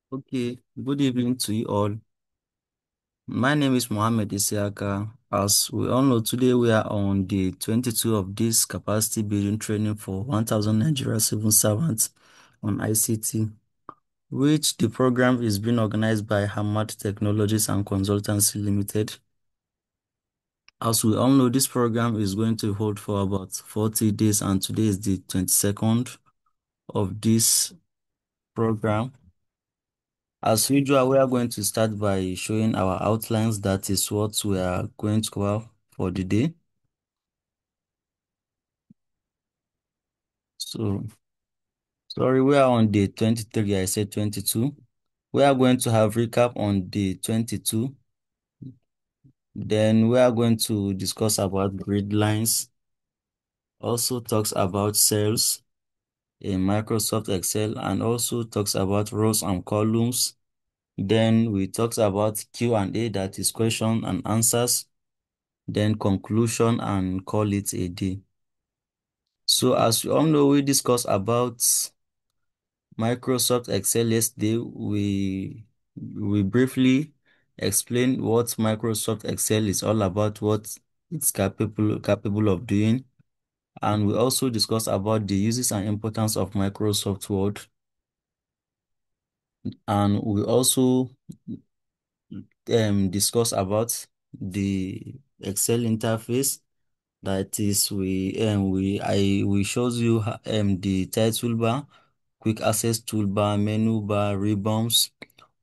Okay, good evening to you all. My name is Mohammed Isiaka. As we all know, today we are on day 22 of this capacity building training for 1,000 Nigerian civil servants on ICT, which the program is being organized by Hammad Technologies and Consultancy Limited. As we all know, this program is going to hold for about 40 days, and today is the 22nd of this program. As usual, we are going to start by showing our outlines. That is what we are going to cover for the day. So, sorry, we are on day 23. I said 22. We are going to have recap on day 22. Then we are going to discuss about grid lines. Also talks about cells in Microsoft Excel and also talks about rows and columns. Then we talks about Q&A, that is question and answers. Then conclusion and call it a day. So as you all know, we discussed about Microsoft Excel yesterday. We briefly explained what Microsoft Excel is all about, what it's capable of doing. And we also discussed about the uses and importance of Microsoft Word. And we also discuss about the Excel interface. That is, we shows you the title bar, quick access toolbar, menu bar, ribbons,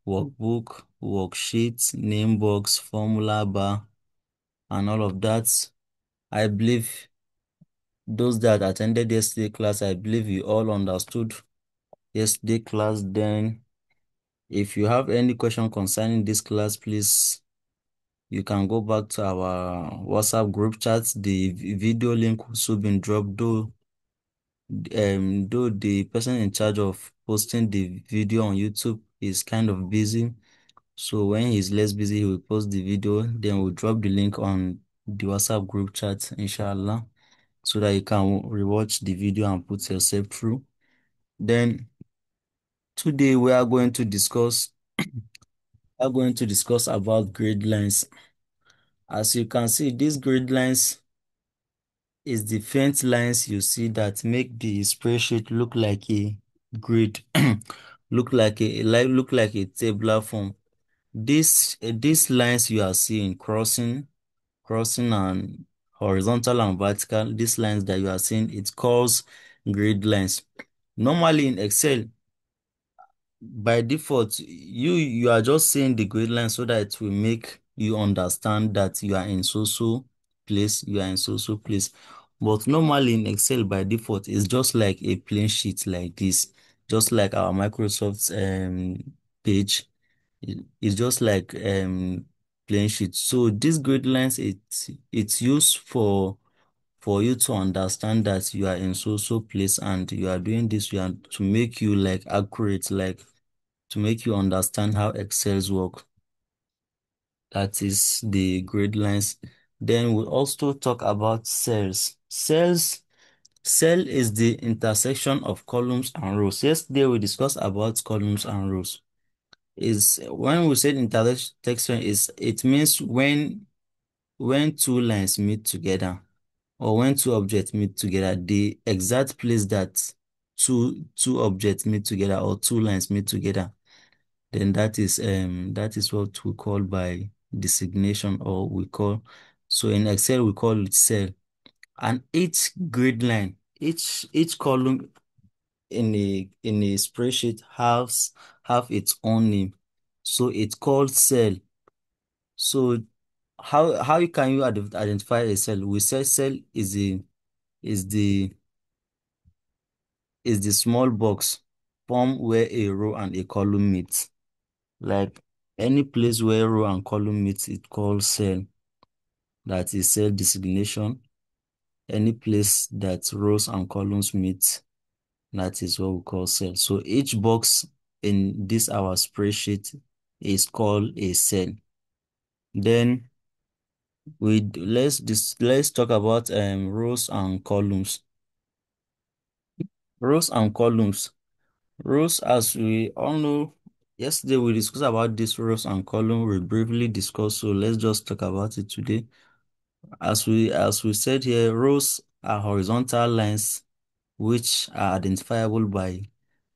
workbook, worksheet, name box, formula bar, and all of that. I believe those that attended yesterday class, I believe you all understood yesterday class. Then, if you have any question concerning this class, please you can go back to our WhatsApp group chat. The video link will also been dropped, though the person in charge of posting the video on YouTube is kind of busy. So when he's less busy, he will post the video, then we'll drop the link on the WhatsApp group chat, inshallah, so that you can rewatch the video and put yourself through. Then today we are going to discuss about grid lines. As you can see, these grid lines is the faint lines you see that make the spreadsheet look like a grid, look like a tabular form. These lines you are seeing crossing and horizontal and vertical, these lines that you are seeing, it calls grid lines. Normally in Excel, by default, you are just seeing the grid line so that it will make you understand that you are in so place, you are in so place. But normally in Excel by default, it's just like a plain sheet like this, just like our Microsoft page. It's just like plain sheet. So this grid lines, it's used for you to understand that you are in so place and you are doing this, you are to make you like accurate, like to make you understand how Excels work. That is the grid lines. Then we also talk about cells. Cell is the intersection of columns and rows. Yesterday we discussed about columns and rows. Is when we said intersection, is it means when two lines meet together or when two objects meet together, the exact place that two objects meet together or two lines meet together, then that is what we call by designation, or we call, so in Excel we call it cell. And each grid line, each column in a spreadsheet have its own name, so it's called cell. So how you can you identify a cell? We say cell is the is the small box form where a row and a column meet. Like any place where row and column meet, it calls cell. That is cell designation. Any place that rows and columns meet, that is what we call cell. So each box in this our spreadsheet is called a cell. Then let's talk about rows and columns. Rows and columns. Rows, as we all know, Yesterday we discussed about these rows and column. We briefly discussed, so let's just talk about it today. As we said here, rows are horizontal lines which are identifiable by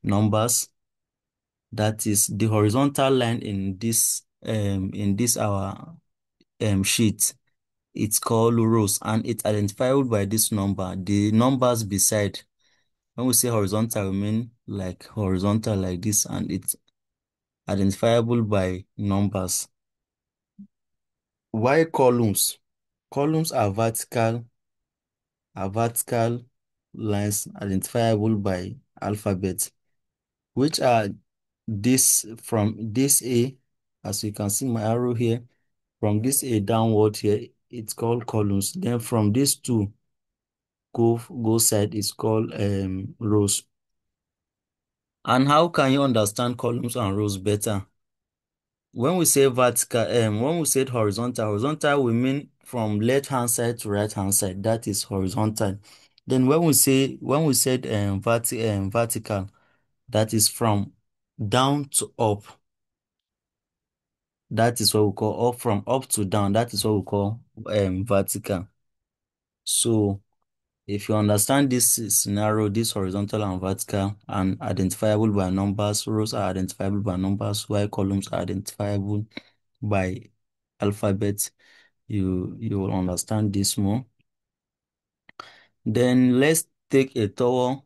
numbers. That is the horizontal line in this our sheet. It's called rows and it's identifiable by this number. The numbers beside, when we say horizontal, we mean like horizontal like this, and it's identifiable by numbers. Why columns? Columns are vertical lines identifiable by alphabet, which are this from this A, as you can see my arrow here, from this A downward here, it's called columns. Then from this two go side is called rows. And how can you understand columns and rows better? When we say vertical, when we say horizontal, we mean from left hand side to right hand side. That is horizontal. Then when we said vertical, that is from down to up. That is what we call up, from up to down. That is what we call vertical. So if you understand this scenario, this horizontal and vertical and identifiable by numbers, rows are identifiable by numbers, while columns are identifiable by alphabet, you will understand this more. Then let's take a tour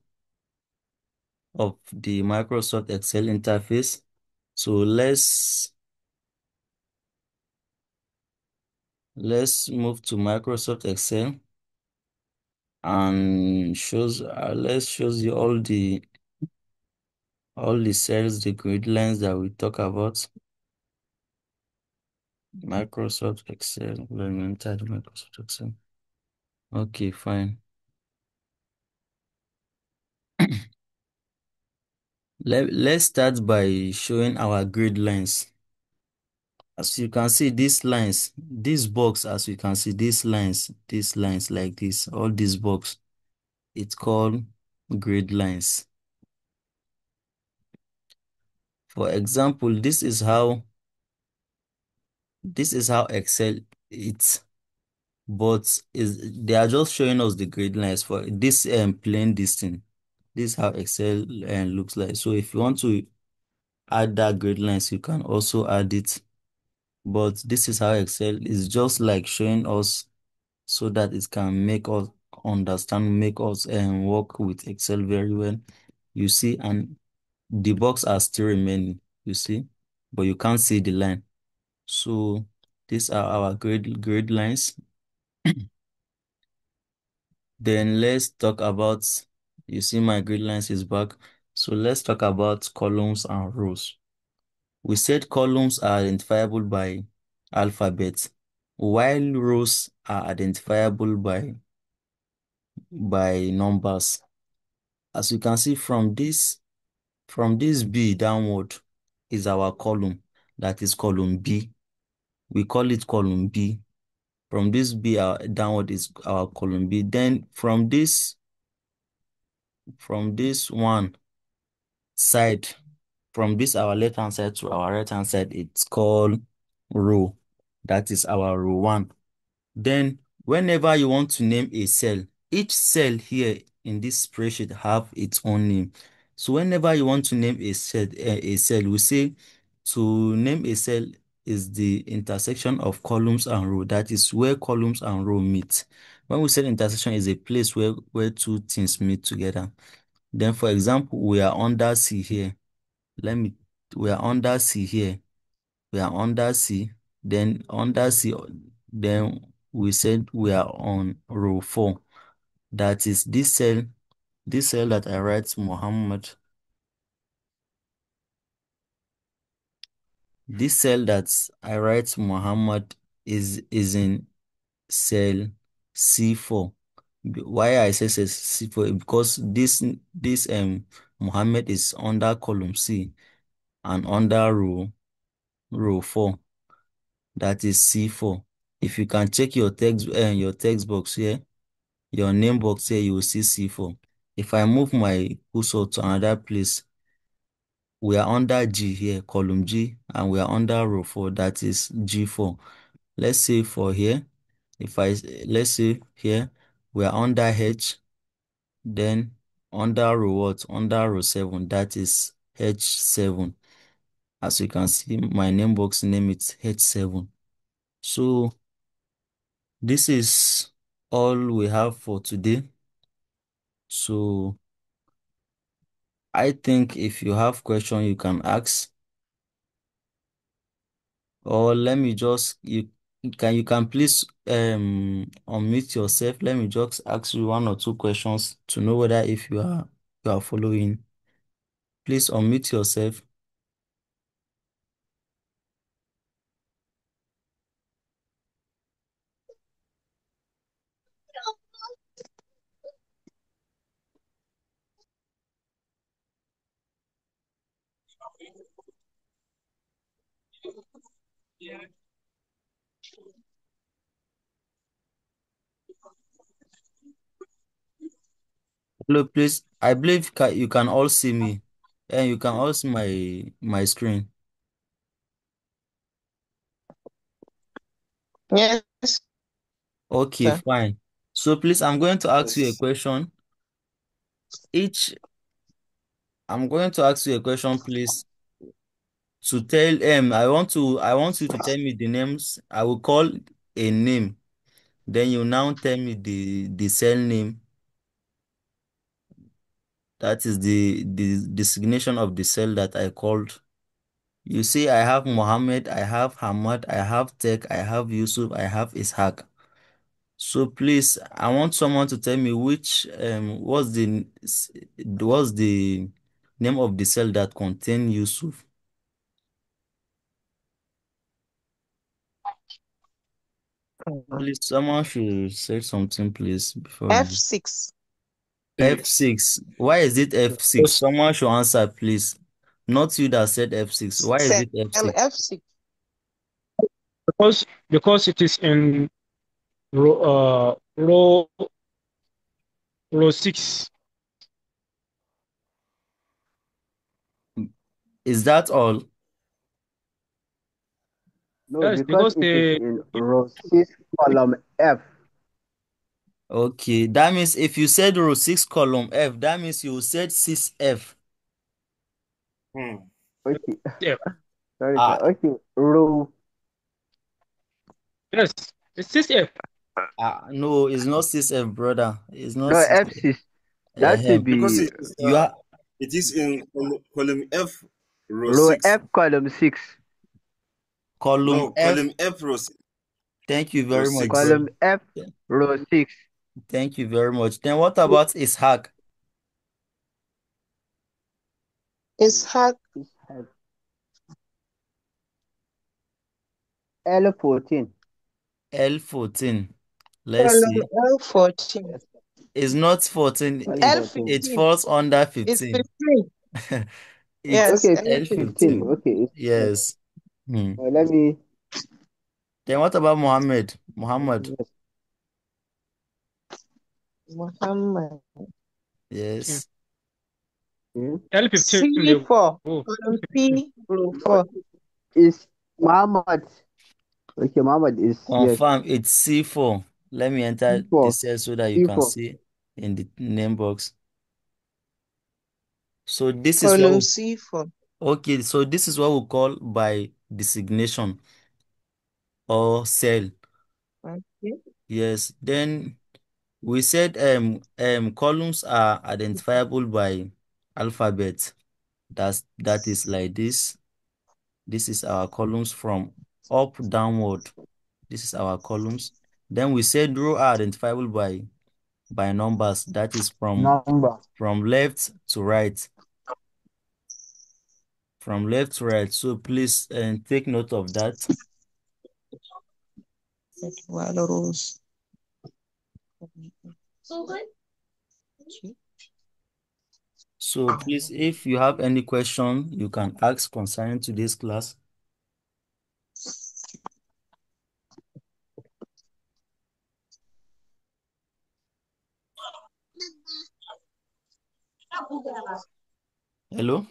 of the Microsoft Excel interface. So let's move to Microsoft Excel and let's shows you all the cells, the grid lines that we talk about. Microsoft Excel. Let me enter the Microsoft Excel. Okay, fine. Let's start by showing our grid lines. As you can see, these lines, this box, as you can see, these lines like this, all these box, it's called grid lines. For example, this is how Excel it's, but they are just showing us the grid lines for this plain this thing. This is how Excel looks like. So if you want to add that grid lines, you can also add it. But this is how Excel is just like showing us so that it can make us understand, make us work with Excel very well. You see, and the box are still remaining, you see, but you can't see the line. So these are our grid lines. Then let's talk about, you see my grid lines is back. So let's talk about columns and rows. We said columns are identifiable by alphabet, while rows are identifiable by numbers. As you can see from this B downward is our column. That is column B. We call it column B. From this B downward is our column B. Then from this one side, from this our left hand side to our right hand side, it's called row. That is our row one. Then whenever you want to name a cell, each cell here in this spreadsheet have its own name. So whenever you want to name a cell, we say to name a cell is the intersection of columns and row. That is where columns and row meet. When we say intersection is a place where two things meet together. Then for example, we are under C here. Let me, we are under C here. We are under C. Then under C, then we said we are on row 4. That is this cell that I write Muhammad. This cell that I write Muhammad is in cell C4. Why I say cell C4? Because this Muhammad is under column C and under row 4. That is C4. If you can check your text box here, your name box here, you will see C4. If I move my cursor to another place, We are under G here, column G, and we are under row 4, that is G4. Let's say for here, let's say here, we are under H, then under row what? Under row 7, that is H7. As you can see, my name box name is H7. So this is all we have for today. So I think if you have question, you can ask, or let me just you can please unmute yourself. Let me just ask you one or two questions to know whether if you are following. Please unmute yourself. Hello, please. I believe you can all see me, and you can all see my screen. Yes, Okay, sir. fine. So please, I'm going to ask you a Yes. question. Each, I'm going to ask you a question, please. To tell I want you to tell me the names. I will call a name. Then you now tell me the cell name. That is the designation of the cell that I called. You see, I have Mohammed, I have Hammad, I have Tech, I have Yusuf, I have Ishaq. So please, I want someone to tell me which what's the name of the cell that contain Yusuf. Please, someone should say something, please, before we. F6. Six. F6. Why is it F6? Because, Someone should answer, please. Not you that said F6. Why is Cell it F6? F6. because it is in row 6. Is that all? No, Yes, because because it is the in row 6, column F. Okay, that means if you said row 6 column F, that means you said 6F. Hmm. Okay, yeah, sorry, sir. Ah, Okay, row. yes, it's 6F. no, it's not 6F, brother. It's not No, 6F. F6. That Uh-huh. should Because be You are it is in column F, row row 6. F, column 6. column No, F. column F, Thank you row very much, 6. bro. Column F, Th- row 6. Thank you very much. Then what about Ishaq? Is hard. It has L14. L14. Let's Column see. L14. Yes, It's not 14. L14. It L15 falls under is 15. 15. It's Yes, Okay, 15. L15. L15. Okay, it's fine. Yes. Hmm. Let me. Then what about Muhammad? Muhammad. Yes. Muhammad. Yes. Hmm? L15 C4. row. Column P, row No, 4. it's Muhammad. Okay, Muhammad is, yes. Confirm. It's C4. Let me enter the C4. cell so that you can C4. see in the name box. So this is what Column we, C4. okay, so this is what we call by designation or cell. Okay. Yes. Then we said columns are identifiable by alphabet. That is like this. This is our columns from up downward. This is our columns. Then we said row are identifiable by numbers. That is Number. from left to right. From left to right. So please take note of that. While rows. Okay. So please, if you have any question, you can ask concerning today's class. Hello?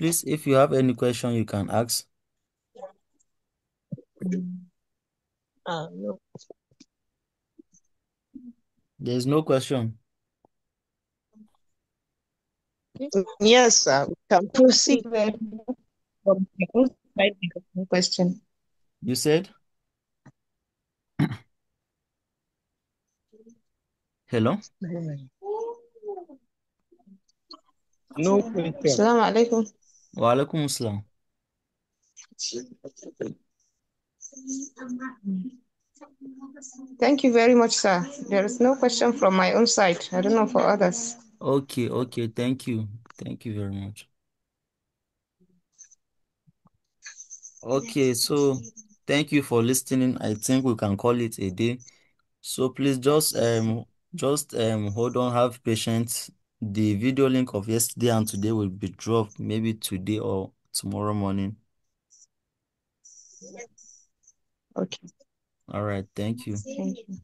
Please, if you have any question, you can ask. No. There is no question. Yes, sir. We can proceed. From my own side, I have no question. You said? Hello? No question. Assalamu alaikum. Wa alaikum assalam. Thank you very much, sir. There is no question from my own side. I don't know for others. Okay, okay. Thank you. Thank you very much. Okay, so thank you for listening. I think we can call it a day. So please just hold on, have patience. The video link of yesterday and today will be dropped maybe today or tomorrow morning. Okay. All right, thank you. Thank you.